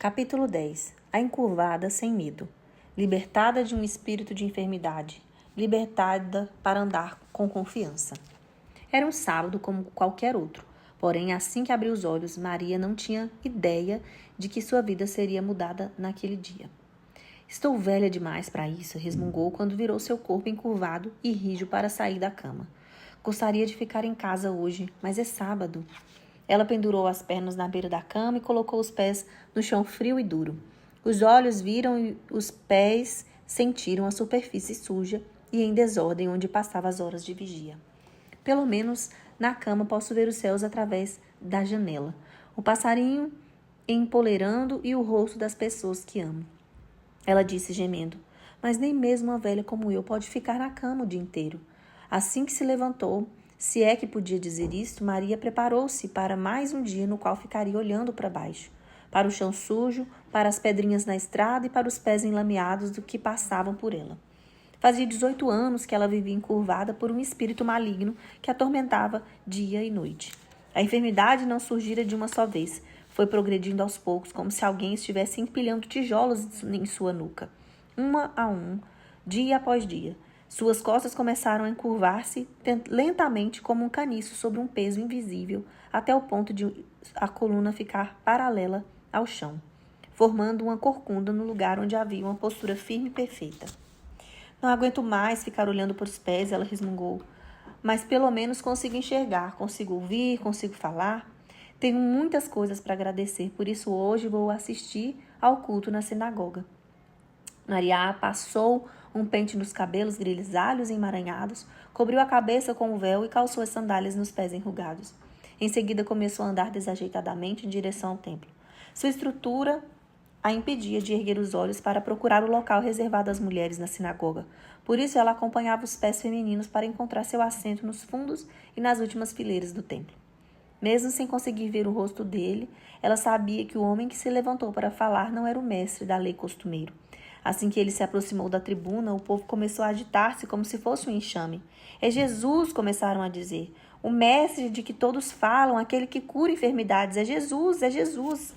Capítulo 10. A encurvada sem medo. Libertada de um espírito de enfermidade. Libertada para andar com confiança. Era um sábado como qualquer outro. Porém, assim que abriu os olhos, Maria não tinha ideia de que sua vida seria mudada naquele dia. Estou velha demais para isso, resmungou quando virou seu corpo encurvado e rijo para sair da cama. Gostaria de ficar em casa hoje, mas é sábado. Ela pendurou as pernas na beira da cama e colocou os pés no chão frio e duro. Os olhos viram e os pés sentiram a superfície suja e em desordem onde passava as horas de vigia. Pelo menos na cama posso ver os céus através da janela, o passarinho empoleirando e o rosto das pessoas que amo. Ela disse gemendo, mas nem mesmo uma velha como eu pode ficar na cama o dia inteiro. Assim que se levantou, se é que podia dizer isto, Maria preparou-se para mais um dia no qual ficaria olhando para baixo, para o chão sujo, para as pedrinhas na estrada e para os pés enlameados do que passavam por ela. Fazia 18 anos que ela vivia encurvada por um espírito maligno que a atormentava dia e noite. A enfermidade não surgira de uma só vez, foi progredindo aos poucos, como se alguém estivesse empilhando tijolos em sua nuca, uma a um, dia após dia. Suas costas começaram a encurvar-se lentamente como um caniço sobre um peso invisível, até o ponto de a coluna ficar paralela ao chão, formando uma corcunda no lugar onde havia uma postura firme e perfeita. Não aguento mais ficar olhando para os pés, ela resmungou. Mas pelo menos consigo enxergar, consigo ouvir, consigo falar. Tenho muitas coisas para agradecer, por isso hoje vou assistir ao culto na sinagoga. Maria passou um pente nos cabelos grisalhos e emaranhados, cobriu a cabeça com o véu e calçou as sandálias nos pés enrugados. Em seguida começou a andar desajeitadamente em direção ao templo. Sua estrutura a impedia de erguer os olhos para procurar o local reservado às mulheres na sinagoga. Por isso ela acompanhava os pés femininos para encontrar seu assento nos fundos e nas últimas fileiras do templo. Mesmo sem conseguir ver o rosto dele, ela sabia que o homem que se levantou para falar não era o mestre da lei costumeiro. Assim que ele se aproximou da tribuna, o povo começou a agitar-se como se fosse um enxame. É Jesus, começaram a dizer. O mestre de que todos falam, aquele que cura enfermidades. É Jesus, é Jesus.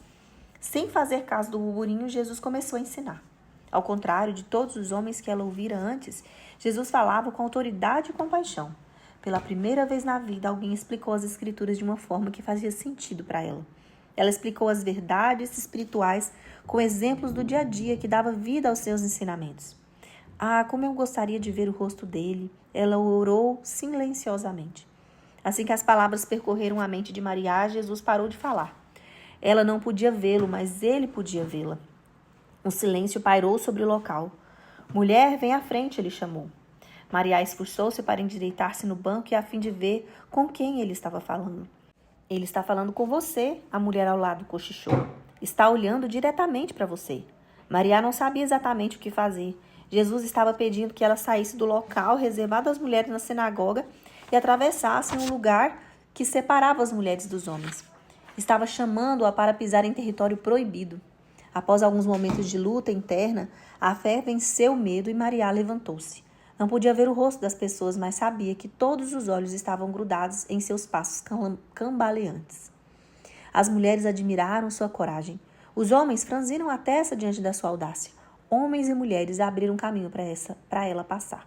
Sem fazer caso do burburinho, Jesus começou a ensinar. Ao contrário de todos os homens que ela ouvira antes, Jesus falava com autoridade e compaixão. Pela primeira vez na vida, alguém explicou as escrituras de uma forma que fazia sentido para ela. Ela explicou as verdades espirituais com exemplos do dia a dia que dava vida aos seus ensinamentos. Ah, como eu gostaria de ver o rosto dele! Ela orou silenciosamente. Assim que as palavras percorreram a mente de Maria, Jesus parou de falar. Ela não podia vê-lo, mas ele podia vê-la. Um silêncio pairou sobre o local. Mulher, vem à frente, ele chamou. Maria esforçou-se para endireitar-se no banco e a fim de ver com quem ele estava falando. Ele está falando com você, a mulher ao lado cochichou. Está olhando diretamente para você. Maria não sabia exatamente o que fazer. Jesus estava pedindo que ela saísse do local reservado às mulheres na sinagoga e atravessasse um lugar que separava as mulheres dos homens. Estava chamando-a para pisar em território proibido. Após alguns momentos de luta interna, a fé venceu o medo e Maria levantou-se. Não podia ver o rosto das pessoas, mas sabia que todos os olhos estavam grudados em seus passos cambaleantes. As mulheres admiraram sua coragem. Os homens franziram a testa diante da sua audácia. Homens e mulheres abriram caminho para ela passar.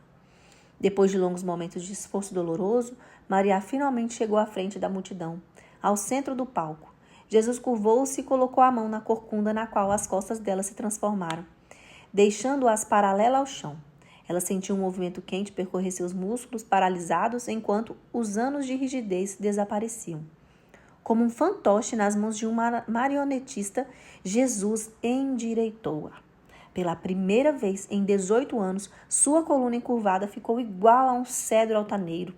Depois de longos momentos de esforço doloroso, Maria finalmente chegou à frente da multidão, ao centro do palco. Jesus curvou-se e colocou a mão na corcunda na qual as costas dela se transformaram, deixando-as paralela ao chão. Ela sentiu um movimento quente percorrer seus músculos paralisados enquanto os anos de rigidez desapareciam. Como um fantoche nas mãos de um marionetista, Jesus endireitou-a. Pela primeira vez em 18 anos, sua coluna encurvada ficou igual a um cedro altaneiro.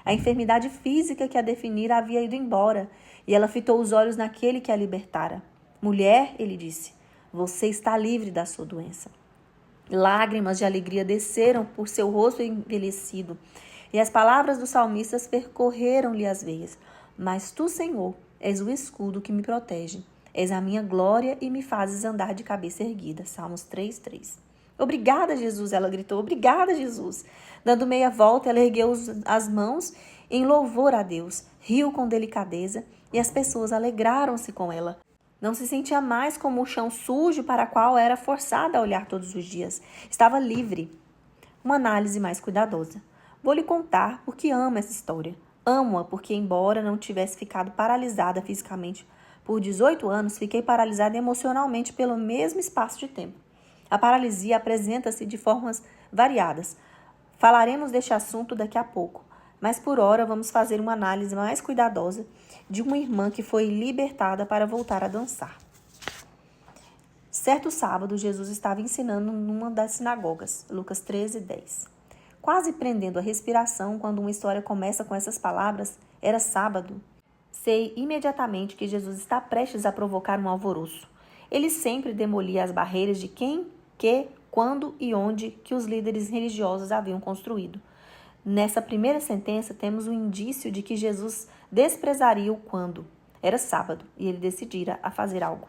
A enfermidade física que a definira havia ido embora, e ela fitou os olhos naquele que a libertara. Mulher, ele disse, você está livre da sua doença. Lágrimas de alegria desceram por seu rosto envelhecido, e as palavras dos salmistas percorreram-lhe as veias. Mas tu, Senhor, és o escudo que me protege. És a minha glória e me fazes andar de cabeça erguida. Salmos 3:3. Obrigada, Jesus, ela gritou. Obrigada, Jesus. Dando meia volta, ela ergueu as mãos em louvor a Deus. Riu com delicadeza e as pessoas alegraram-se com ela. Não se sentia mais como o chão sujo para o qual era forçada a olhar todos os dias. Estava livre. Uma análise mais cuidadosa. Vou lhe contar porque amo essa história. Amo-a porque, embora não tivesse ficado paralisada fisicamente por 18 anos, fiquei paralisada emocionalmente pelo mesmo espaço de tempo. A paralisia apresenta-se de formas variadas. Falaremos deste assunto daqui a pouco, mas por hora vamos fazer uma análise mais cuidadosa de uma irmã que foi libertada para voltar a dançar. Certo sábado, Jesus estava ensinando numa das sinagogas, Lucas 13:10. Quase prendendo a respiração quando uma história começa com essas palavras, era sábado. Sei imediatamente que Jesus está prestes a provocar um alvoroço. Ele sempre demolia as barreiras de quem, que, quando e onde que os líderes religiosos haviam construído. Nessa primeira sentença, temos o indício de que Jesus desprezaria o quando. Era sábado e ele decidira a fazer algo.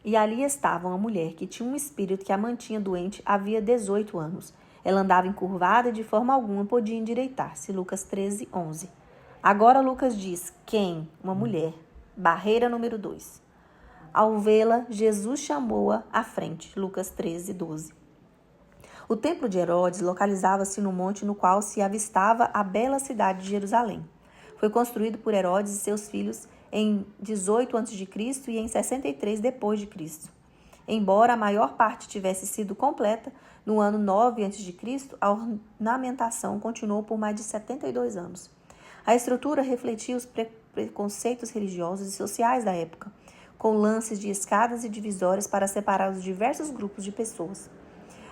E ali estava uma mulher que tinha um espírito que a mantinha doente havia 18 anos. Ela andava encurvada e de forma alguma podia endireitar-se. Lucas 13:11. Agora Lucas diz, quem? Uma mulher. Barreira número 2. Ao vê-la, Jesus chamou-a à frente. Lucas 13:12. O templo de Herodes localizava-se no monte no qual se avistava a bela cidade de Jerusalém. Foi construído por Herodes e seus filhos em 18 a.C. e em 63 d.C. Embora a maior parte tivesse sido completa, no ano 9 a.C., a ornamentação continuou por mais de 72 anos. A estrutura refletia os preconceitos religiosos e sociais da época, com lances de escadas e divisórias para separar os diversos grupos de pessoas.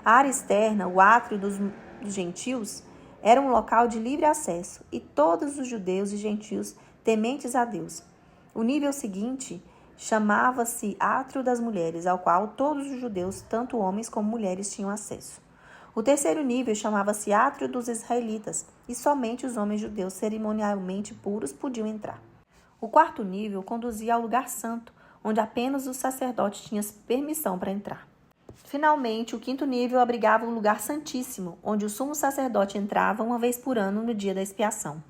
A área externa, o átrio dos gentios, era um local de livre acesso, e todos os judeus e gentios tementes a Deus. O nível seguinte chamava-se átrio das mulheres, ao qual todos os judeus, tanto homens como mulheres, tinham acesso. O terceiro nível chamava-se átrio dos israelitas, e somente os homens judeus cerimonialmente puros podiam entrar. O quarto nível conduzia ao lugar santo, onde apenas os sacerdotes tinham permissão para entrar. Finalmente, o quinto nível abrigava o lugar santíssimo, onde o sumo sacerdote entrava uma vez por ano no dia da expiação.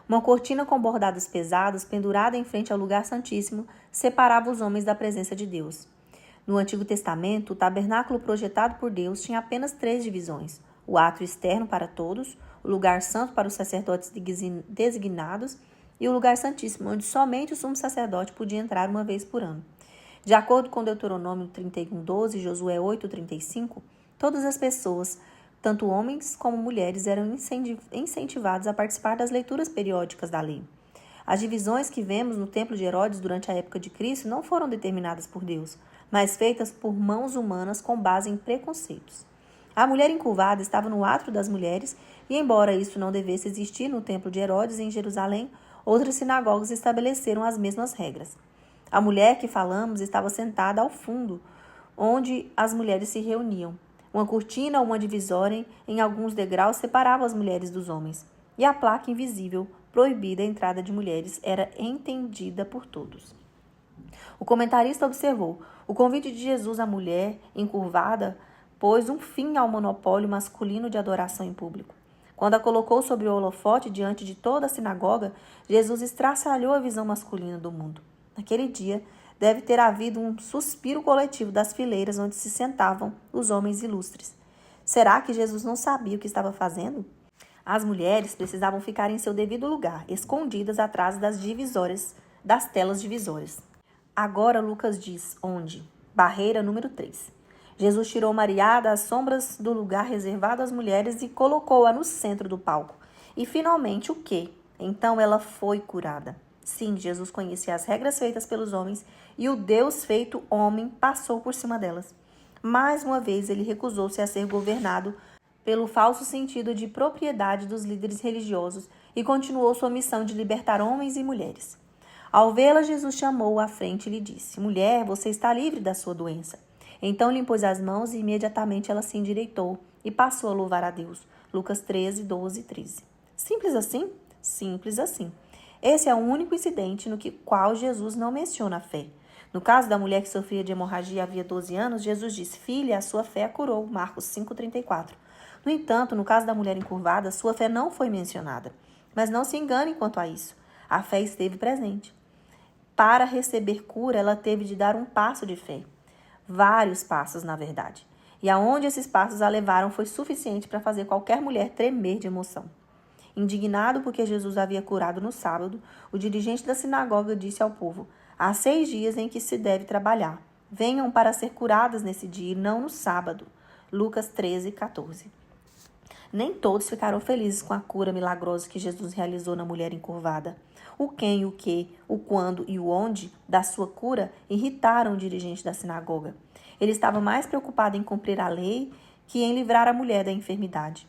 Uma cortina com bordados pesados, pendurada em frente ao lugar santíssimo, separava os homens da presença de Deus. No Antigo Testamento, o tabernáculo projetado por Deus tinha apenas 3 divisões: o átrio externo para todos, o lugar santo para os sacerdotes designados e o lugar santíssimo, onde somente o sumo sacerdote podia entrar uma vez por ano. De acordo com Deuteronômio 31:12 e Josué 8:35, todas as pessoas, tanto homens como mulheres, eram incentivados a participar das leituras periódicas da lei. As divisões que vemos no templo de Herodes durante a época de Cristo não foram determinadas por Deus, mas feitas por mãos humanas com base em preconceitos. A mulher encurvada estava no átrio das mulheres, e embora isso não devesse existir no templo de Herodes em Jerusalém, outras sinagogas estabeleceram as mesmas regras. A mulher que falamos estava sentada ao fundo, onde as mulheres se reuniam. Uma cortina ou uma divisória em alguns degraus separava as mulheres dos homens, e a placa invisível, proibida a entrada de mulheres, era entendida por todos. O comentarista observou: o convite de Jesus à mulher encurvada pôs um fim ao monopólio masculino de adoração em público. Quando a colocou sobre o holofote diante de toda a sinagoga, Jesus estraçalhou a visão masculina do mundo. Naquele dia, deve ter havido um suspiro coletivo das fileiras onde se sentavam os homens ilustres. Será que Jesus não sabia o que estava fazendo? As mulheres precisavam ficar em seu devido lugar, escondidas atrás das telas divisórias. Agora Lucas diz onde? Barreira número 3. Jesus tirou Maria das sombras do lugar reservado às mulheres e colocou-a no centro do palco. E finalmente o quê? Então ela foi curada. Sim, Jesus conhecia as regras feitas pelos homens e o Deus feito homem passou por cima delas. Mais uma vez, ele recusou-se a ser governado pelo falso sentido de propriedade dos líderes religiosos e continuou sua missão de libertar homens e mulheres. Ao vê-la, Jesus chamou-a à frente e lhe disse: Mulher, você está livre da sua doença. Então lhe impôs as mãos e imediatamente ela se endireitou e passou a louvar a Deus. Lucas 13:12 e 13. Simples assim? Simples assim. Esse é o único incidente no qual Jesus não menciona a fé. No caso da mulher que sofria de hemorragia havia 12 anos, Jesus disse: Filha, a sua fé a curou. Marcos 5:34. No entanto, no caso da mulher encurvada, sua fé não foi mencionada. Mas não se engane quanto a isso. A fé esteve presente. Para receber cura, ela teve de dar um passo de fé. Vários passos, na verdade. E aonde esses passos a levaram foi suficiente para fazer qualquer mulher tremer de emoção. Indignado porque Jesus havia curado no sábado, o dirigente da sinagoga disse ao povo: há 6 dias em que se deve trabalhar. Venham para ser curadas nesse dia e não no sábado. Lucas 13, 14. Nem todos ficaram felizes com a cura milagrosa que Jesus realizou na mulher encurvada. O quem, o que, o quando e o onde da sua cura irritaram o dirigente da sinagoga. Ele estava mais preocupado em cumprir a lei que em livrar a mulher da enfermidade.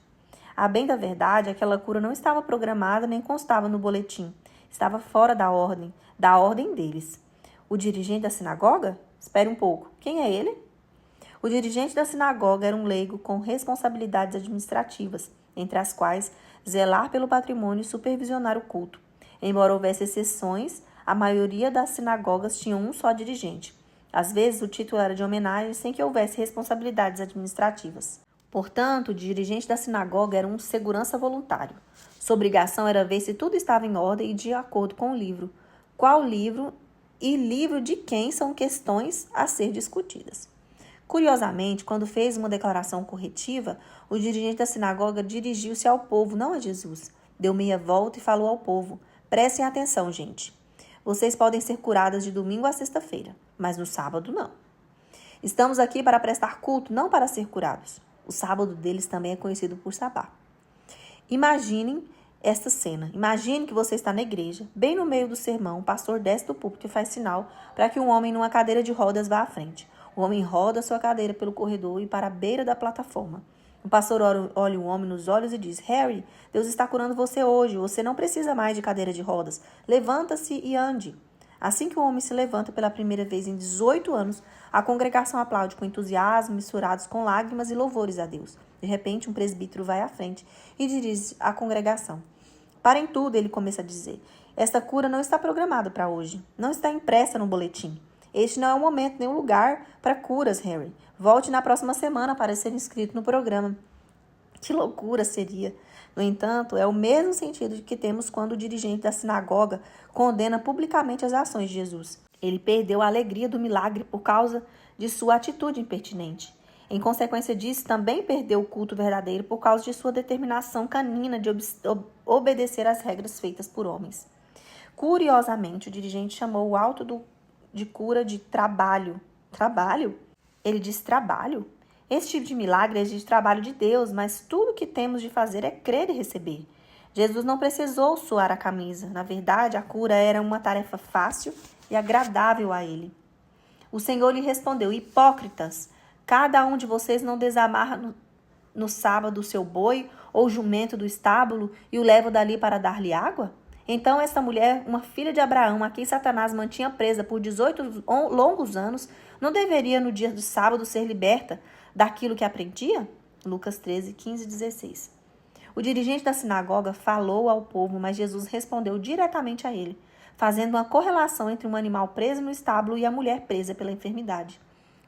A bem da verdade, aquela cura não estava programada nem constava no boletim. Estava fora da ordem deles. O dirigente da sinagoga? Espere um pouco. Quem é ele? O dirigente da sinagoga era um leigo com responsabilidades administrativas, entre as quais zelar pelo patrimônio e supervisionar o culto. Embora houvesse exceções, a maioria das sinagogas tinham um só dirigente. Às vezes, o título era de homenagem sem que houvesse responsabilidades administrativas. Portanto, o dirigente da sinagoga era um segurança voluntário. Sua obrigação era ver se tudo estava em ordem e de acordo com o livro. Qual livro e livro de quem são questões a ser discutidas. Curiosamente, quando fez uma declaração corretiva, o dirigente da sinagoga dirigiu-se ao povo, não a Jesus. Deu meia volta e falou ao povo: prestem atenção, gente. Vocês podem ser curadas de domingo a sexta-feira, mas no sábado não. Estamos aqui para prestar culto, não para ser curados. O sábado deles também é conhecido por sabá. Imaginem esta cena. Imagine que você está na igreja, bem no meio do sermão, o pastor desce do púlpito e faz sinal para que um homem numa cadeira de rodas vá à frente. O homem roda sua cadeira pelo corredor e para a beira da plataforma. O pastor olha o homem nos olhos e diz: Harry, Deus está curando você hoje. Você não precisa mais de cadeira de rodas. Levanta-se e ande. Assim que o homem se levanta pela primeira vez em 18 anos, a congregação aplaude com entusiasmo, misturados com lágrimas e louvores a Deus. De repente, um presbítero vai à frente e dirige à congregação. Parem tudo, ele começa a dizer. Esta cura não está programada para hoje. Não está impressa no boletim. Este não é o momento nem o lugar para curas, Harry. Volte na próxima semana para ser inscrito no programa. Que loucura seria! No entanto, é o mesmo sentido que temos quando o dirigente da sinagoga condena publicamente as ações de Jesus. Ele perdeu a alegria do milagre por causa de sua atitude impertinente. Em consequência disso, também perdeu o culto verdadeiro por causa de sua determinação canina de obedecer às regras feitas por homens. Curiosamente, o dirigente chamou o auto de cura de trabalho. Trabalho? Ele diz trabalho? Esse tipo de milagre exige trabalho de Deus, mas tudo o que temos de fazer é crer e receber. Jesus não precisou suar a camisa. Na verdade, a cura era uma tarefa fácil e agradável a ele. O Senhor lhe respondeu: hipócritas, cada um de vocês não desamarra no sábado o seu boi ou jumento do estábulo e o leva dali para dar-lhe água? Então esta mulher, uma filha de Abraão, a quem Satanás mantinha presa por 18 longos anos, não deveria no dia do sábado ser liberta daquilo que aprendia? Lucas 13, 15 e 16. O dirigente da sinagoga falou ao povo, mas Jesus respondeu diretamente a ele, fazendo uma correlação entre um animal preso no estábulo e a mulher presa pela enfermidade.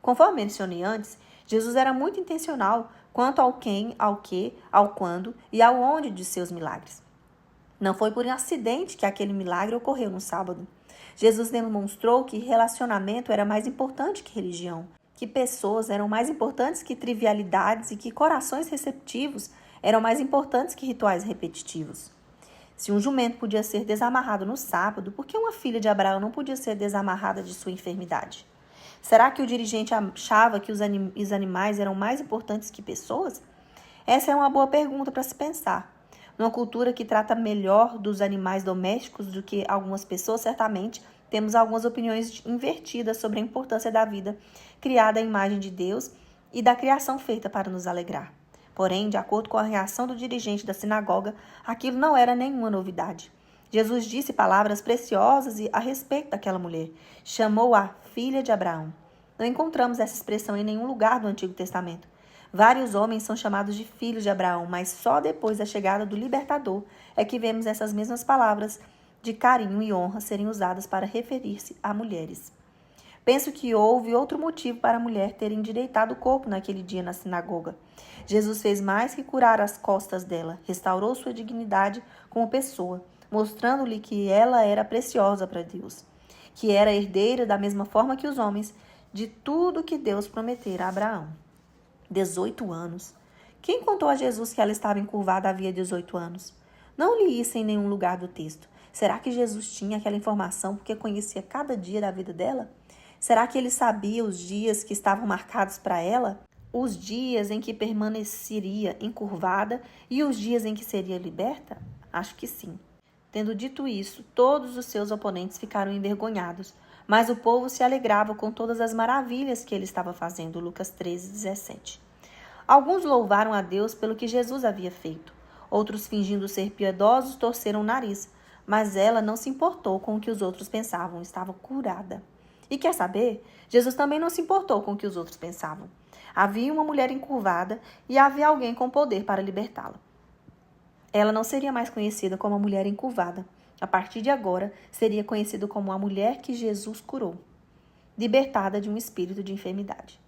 Conforme mencionei antes, Jesus era muito intencional quanto ao quem, ao que, ao quando e ao onde de seus milagres. Não foi por um acidente que aquele milagre ocorreu no sábado. Jesus demonstrou que relacionamento era mais importante que religião, que pessoas eram mais importantes que trivialidades e que corações receptivos eram mais importantes que rituais repetitivos. Se um jumento podia ser desamarrado no sábado, por que uma filha de Abraão não podia ser desamarrada de sua enfermidade? Será que o dirigente achava que os animais eram mais importantes que pessoas? Essa é uma boa pergunta para se pensar. Numa cultura que trata melhor dos animais domésticos do que algumas pessoas, certamente temos algumas opiniões invertidas sobre a importância da vida criada à imagem de Deus e da criação feita para nos alegrar. Porém, de acordo com a reação do dirigente da sinagoga, aquilo não era nenhuma novidade. Jesus disse palavras preciosas a respeito daquela mulher. Chamou-a filha de Abraão. Não encontramos essa expressão em nenhum lugar do Antigo Testamento. Vários homens são chamados de filhos de Abraão, mas só depois da chegada do libertador é que vemos essas mesmas palavras de carinho e honra serem usadas para referir-se a mulheres. Penso que houve outro motivo para a mulher ter endireitado o corpo naquele dia na sinagoga. Jesus fez mais que curar as costas dela, restaurou sua dignidade como pessoa, mostrando-lhe que ela era preciosa para Deus. que era herdeira da mesma forma que os homens de tudo que Deus prometera a Abraão. 18 anos. Quem contou a Jesus que ela estava encurvada havia 18 anos? Não li isso em nenhum lugar do texto. Será que Jesus tinha aquela informação porque conhecia cada dia da vida dela? Será que ele sabia os dias que estavam marcados para ela? Os dias em que permaneceria encurvada e os dias em que seria liberta? Acho que sim. Tendo dito isso, todos os seus oponentes ficaram envergonhados, mas o povo se alegrava com todas as maravilhas que ele estava fazendo. Lucas 13:17. Alguns louvaram a Deus pelo que Jesus havia feito. Outros, fingindo ser piedosos, torceram o nariz, mas ela não se importou com o que os outros pensavam, estava curada. E quer saber? Jesus também não se importou com o que os outros pensavam. Havia uma mulher encurvada e havia alguém com poder para libertá-la. Ela não seria mais conhecida como a mulher encurvada. A partir de agora, seria conhecida como a mulher que Jesus curou, libertada de um espírito de enfermidade.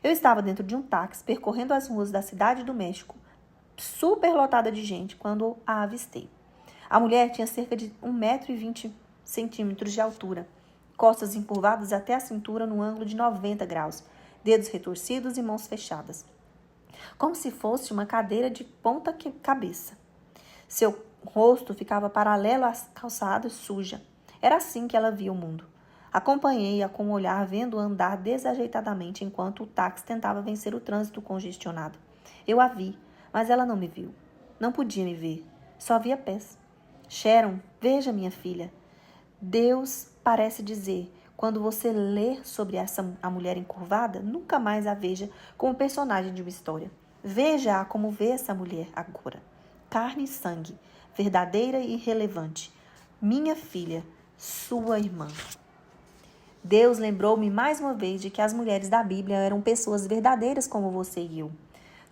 Eu estava dentro de um táxi, percorrendo as ruas da cidade do México, superlotada de gente, quando a avistei. A mulher tinha cerca de 1,20 m de altura, costas encurvadas até a cintura no ângulo de 90 graus, dedos retorcidos e mãos fechadas, como se fosse uma cadeira de ponta cabeça. Seu rosto ficava paralelo à calçada suja. Era assim que ela via o mundo. Acompanhei-a com o olhar, vendo-a andar desajeitadamente enquanto o táxi tentava vencer o trânsito congestionado. Eu a vi, mas ela não me viu. Não podia me ver. Só via pés. Sharon, veja, minha filha. Deus parece dizer, quando você ler sobre a mulher encurvada, nunca mais a veja como personagem de uma história. Veja-a como vê essa mulher agora. Carne e sangue, verdadeira e relevante. Minha filha, sua irmã. Deus lembrou-me mais uma vez de que as mulheres da Bíblia eram pessoas verdadeiras como você e eu.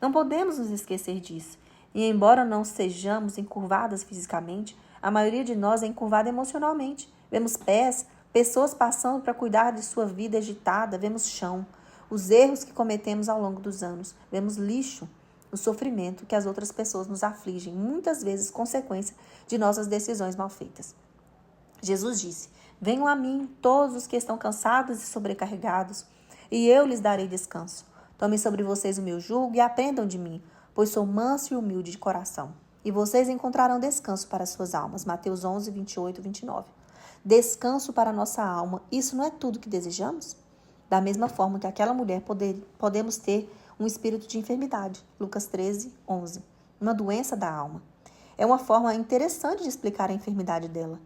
Não podemos nos esquecer disso. E embora não sejamos encurvadas fisicamente, a maioria de nós é encurvada emocionalmente. Vemos pés, pessoas passando para cuidar de sua vida agitada, vemos chão, os erros que cometemos ao longo dos anos, vemos lixo, o sofrimento que as outras pessoas nos afligem, muitas vezes consequência de nossas decisões mal feitas. Jesus disse: venham a mim todos os que estão cansados e sobrecarregados, e eu lhes darei descanso. Tomem sobre vocês o meu jugo e aprendam de mim, pois sou manso e humilde de coração. E vocês encontrarão descanso para suas almas. Mateus 11, 28, 29. Descanso para a nossa alma, isso não é tudo que desejamos? Da mesma forma que aquela mulher podemos ter um espírito de enfermidade. Lucas 13, 11. Uma doença da alma. É uma forma interessante de explicar a enfermidade dela.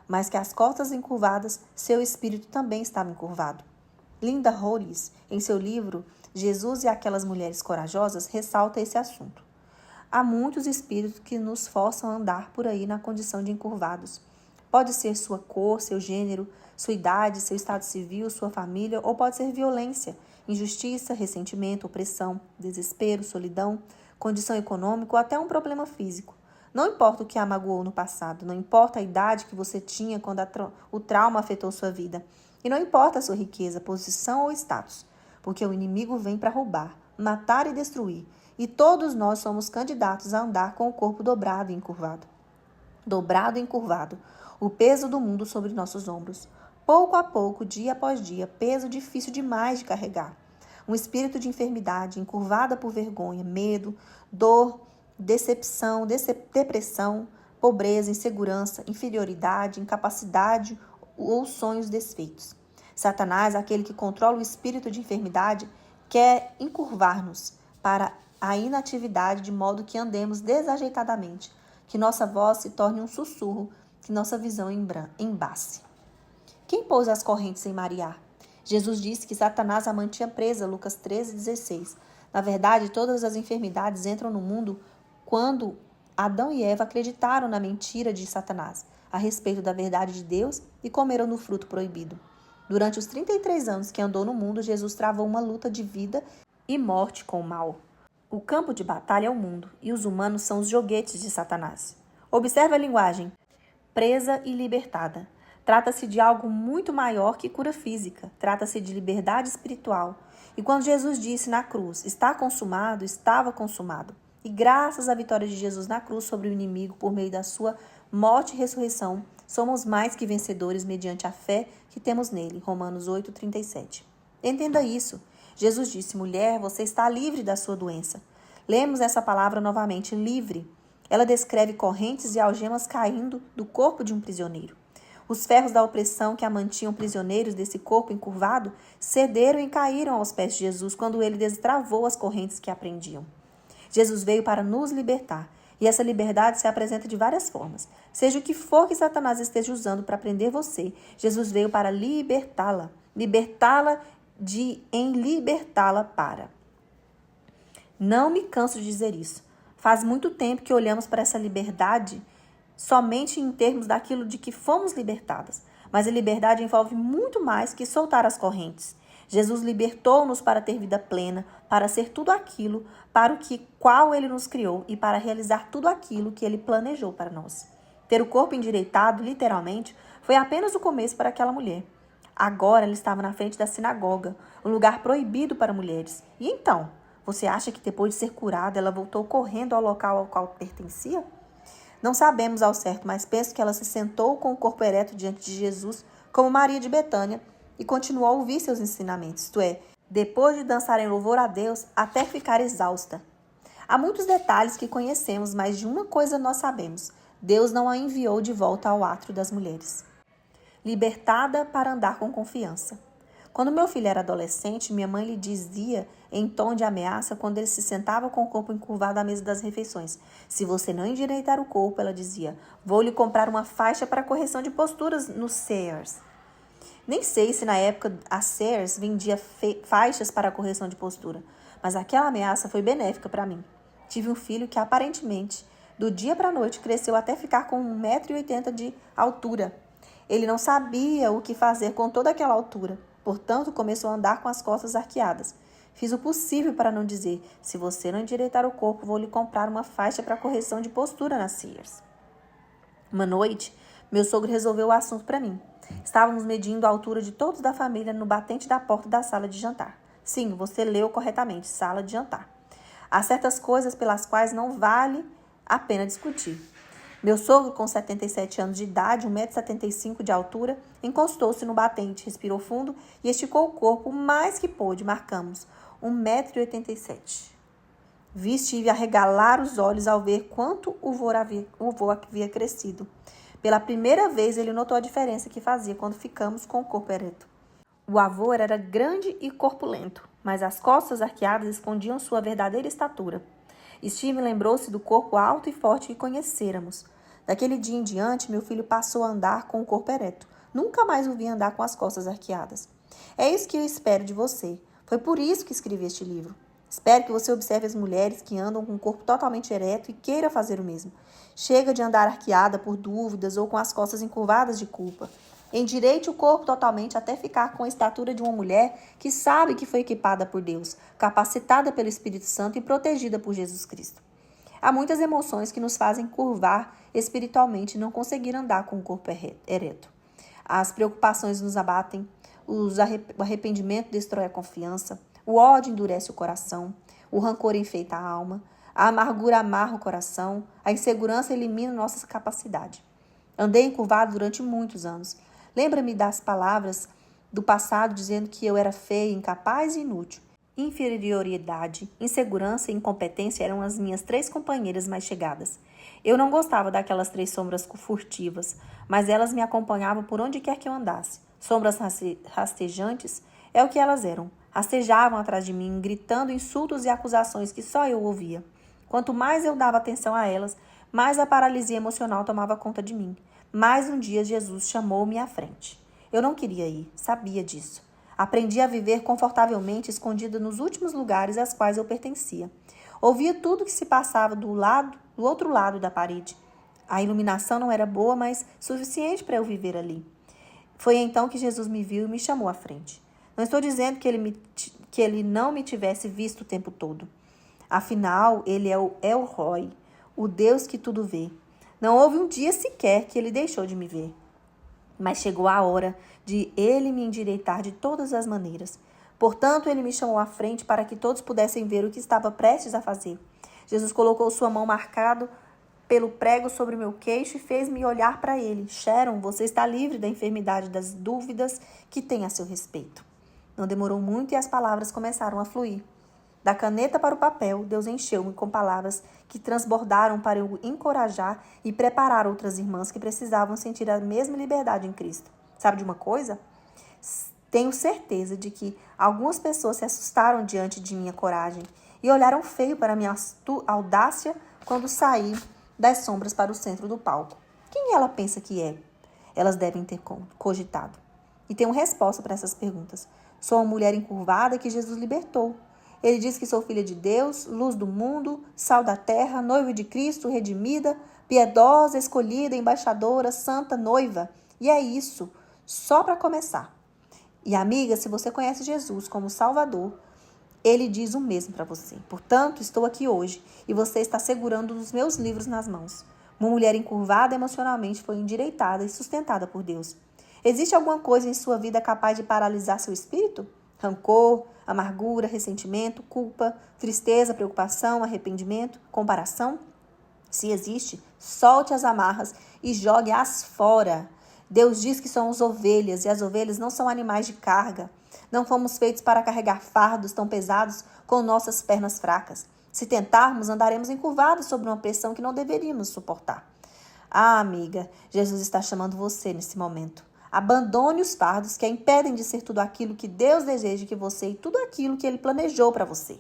Mas que as costas encurvadas, seu espírito também estava encurvado. Linda Hollis, em seu livro Jesus e aquelas mulheres corajosas, ressalta esse assunto. Há muitos espíritos que nos forçam a andar por aí na condição de encurvados. Pode ser sua cor, seu gênero, sua idade, seu estado civil, sua família, ou pode ser violência, injustiça, ressentimento, opressão, desespero, solidão, condição econômica ou até um problema físico. Não importa o que a magoou no passado, não importa a idade que você tinha quando o trauma afetou sua vida, e não importa a sua riqueza, posição ou status, porque o inimigo vem para roubar, matar e destruir, e todos nós somos candidatos a andar com o corpo dobrado e encurvado. Dobrado e encurvado, o peso do mundo sobre nossos ombros. Pouco a pouco, dia após dia, peso difícil demais de carregar. Um espírito de enfermidade, encurvada por vergonha, medo, dor, decepção, depressão, pobreza, insegurança, inferioridade, incapacidade ou sonhos desfeitos. Satanás, aquele que controla o espírito de enfermidade, quer encurvar-nos para a inatividade de modo que andemos desajeitadamente, que nossa voz se torne um sussurro, que nossa visão embace. Quem pôs as correntes em Maria? Jesus disse que Satanás a mantinha presa, Lucas 13:16. Na verdade, todas as enfermidades entram no mundo quando Adão e Eva acreditaram na mentira de Satanás a respeito da verdade de Deus e comeram no fruto proibido. Durante os 33 anos que andou no mundo, Jesus travou uma luta de vida e morte com o mal. O campo de batalha é o mundo, e os humanos são os joguetes de Satanás. Observe a linguagem. Presa e libertada. Trata-se de algo muito maior que cura física. Trata-se de liberdade espiritual. E quando Jesus disse na cruz, está consumado, estava consumado. E graças à vitória de Jesus na cruz sobre o inimigo por meio da sua morte e ressurreição, Somos mais que vencedores mediante a fé que temos nele. Romanos 8:37. Entenda isso. Jesus disse: mulher, você está livre da sua doença. Lemos essa palavra novamente, livre. Ela descreve correntes e algemas caindo do corpo de um prisioneiro. Os ferros da opressão que a mantinham prisioneiros desse corpo encurvado cederam e caíram aos pés de Jesus quando ele destravou as correntes que a prendiam. Jesus veio para nos libertar. E essa liberdade se apresenta de várias formas. Seja o que for que Satanás esteja usando para prender você, Jesus veio para libertá-la. Libertá-la em libertá-la para. Não me canso de dizer isso. Faz muito tempo que olhamos para essa liberdade somente em termos daquilo de que fomos libertadas. Mas a liberdade envolve muito mais que soltar as correntes. Jesus libertou-nos para ter vida plena, para ser tudo aquilo para o qual Ele nos criou e para realizar tudo aquilo que Ele planejou para nós. Ter o corpo endireitado, literalmente, foi apenas o começo para aquela mulher. Agora ela estava na frente da sinagoga, um lugar proibido para mulheres. E então, você acha que depois de ser curada, ela voltou correndo ao local ao qual pertencia? Não sabemos ao certo, mas penso que ela se sentou com o corpo ereto diante de Jesus, como Maria de Betânia, e continuou a ouvir seus ensinamentos, isto é, depois de dançar em louvor a Deus até ficar exausta. Há muitos detalhes que conhecemos, mas de uma coisa nós sabemos: Deus não a enviou de volta ao átrio das mulheres. Libertada para andar com confiança. Quando meu filho era adolescente, minha mãe lhe dizia em tom de ameaça quando ele se sentava com o corpo encurvado à mesa das refeições: se você não endireitar o corpo, ela dizia, vou lhe comprar uma faixa para correção de posturas no Sears. Nem sei se na época a Sears vendia faixas para correção de postura, mas aquela ameaça foi benéfica para mim. Tive um filho que aparentemente, do dia para a noite, cresceu até ficar com 1,80 m de altura. Ele não sabia o que fazer com toda aquela altura, portanto começou a andar com as costas arqueadas. Fiz o possível para não dizer, se você não endireitar o corpo, vou lhe comprar uma faixa para correção de postura na Sears. Uma noite, meu sogro resolveu o assunto para mim. Estávamos medindo a altura de todos da família no batente da porta da sala de jantar. Sim, você leu corretamente, sala de jantar. Há certas coisas pelas quais não vale a pena discutir. Meu sogro, com 77 anos de idade, 1,75 m de altura, encostou-se no batente, respirou fundo e esticou o corpo o mais que pôde. Marcamos 1,87 m. Vi Steve arregalar os olhos ao ver quanto o voo havia crescido. Pela primeira vez, ele notou a diferença que fazia quando ficamos com o corpo ereto. O avô era grande e corpulento, mas as costas arqueadas escondiam sua verdadeira estatura. Steve lembrou-se do corpo alto e forte que conhecêramos. Daquele dia em diante, meu filho passou a andar com o corpo ereto. Nunca mais o vi andar com as costas arqueadas. É isso que eu espero de você. Foi por isso que escrevi este livro. Espero que você observe as mulheres que andam com o corpo totalmente ereto e queira fazer o mesmo. Chega de andar arqueada por dúvidas ou com as costas encurvadas de culpa. Endireite o corpo totalmente até ficar com a estatura de uma mulher que sabe que foi equipada por Deus, capacitada pelo Espírito Santo e protegida por Jesus Cristo. Há muitas emoções que nos fazem curvar espiritualmente e não conseguir andar com o corpo ereto. As preocupações nos abatem, o arrependimento destrói a confiança, o ódio endurece o coração, o rancor enfeita a alma, a amargura amarra o coração, a insegurança elimina nossa capacidade. Andei encurvado durante muitos anos. Lembra-me das palavras do passado dizendo que eu era feia, incapaz e inútil. Inferioridade, insegurança e incompetência eram as minhas 3 companheiras mais chegadas. Eu não gostava daquelas 3 sombras furtivas, mas elas me acompanhavam por onde quer que eu andasse. Sombras rastejantes é o que elas eram. Rastejavam atrás de mim, gritando insultos e acusações que só eu ouvia. Quanto mais eu dava atenção a elas, mais a paralisia emocional tomava conta de mim. Mais um dia Jesus chamou-me à frente. Eu não queria ir, sabia disso. Aprendi a viver confortavelmente escondida nos últimos lugares aos quais eu pertencia. Ouvia tudo o que se passava do outro lado da parede. A iluminação não era boa, mas suficiente para eu viver ali. Foi então que Jesus me viu e me chamou à frente. Não estou dizendo que ele não me tivesse visto o tempo todo. Afinal, ele é o El Roi, o Deus que tudo vê. Não houve um dia sequer que ele deixou de me ver. Mas chegou a hora de ele me endireitar de todas as maneiras. Portanto, ele me chamou à frente para que todos pudessem ver o que estava prestes a fazer. Jesus colocou sua mão marcado pelo prego sobre meu queixo e fez-me olhar para ele. Sharon, você está livre da enfermidade das dúvidas que tem a seu respeito. Não demorou muito e as palavras começaram a fluir. Da caneta para o papel, Deus encheu-me com palavras que transbordaram para eu encorajar e preparar outras irmãs que precisavam sentir a mesma liberdade em Cristo. Sabe de uma coisa? Tenho certeza de que algumas pessoas se assustaram diante de minha coragem e olharam feio para minha audácia quando saí das sombras para o centro do palco. Quem ela pensa que é? Elas devem ter cogitado. E tenho resposta para essas perguntas. Sou uma mulher encurvada que Jesus libertou. Ele diz que sou filha de Deus, luz do mundo, sal da terra, noiva de Cristo, redimida, piedosa, escolhida, embaixadora, santa, noiva. E é isso, só para começar. E amiga, se você conhece Jesus como Salvador, Ele diz o mesmo para você. Portanto, estou aqui hoje e você está segurando os meus livros nas mãos. Uma mulher encurvada emocionalmente foi endireitada e sustentada por Deus. Existe alguma coisa em sua vida capaz de paralisar seu espírito? Rancor, amargura, ressentimento, culpa, tristeza, preocupação, arrependimento, comparação? Se existe, solte as amarras e jogue-as fora. Deus diz que somos ovelhas e as ovelhas não são animais de carga. Não fomos feitos para carregar fardos tão pesados com nossas pernas fracas. Se tentarmos, andaremos encurvados sobre uma pressão que não deveríamos suportar. Ah, amiga, Jesus está chamando você nesse momento. Abandone os fardos que a impedem de ser tudo aquilo que Deus deseja que você e tudo aquilo que Ele planejou para você.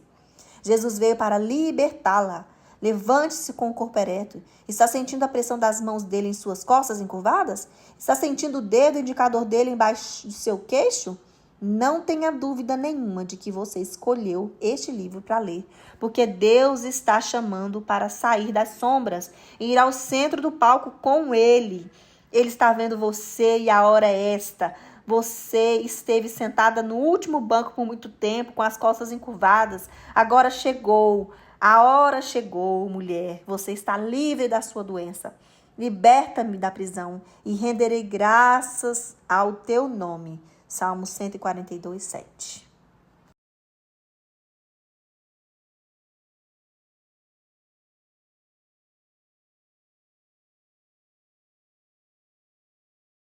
Jesus veio para libertá-la. Levante-se com o corpo ereto. Está sentindo a pressão das mãos dele em suas costas encurvadas? Está sentindo o dedo indicador dele embaixo do seu queixo? Não tenha dúvida nenhuma de que você escolheu este livro para ler, porque Deus está chamando para sair das sombras e ir ao centro do palco com Ele. Ele está vendo você e a hora é esta. Você esteve sentada no último banco por muito tempo, com as costas encurvadas. Agora chegou. A hora chegou, mulher. Você está livre da sua doença. Liberta-me da prisão e renderei graças ao teu nome. Salmo 142, 7.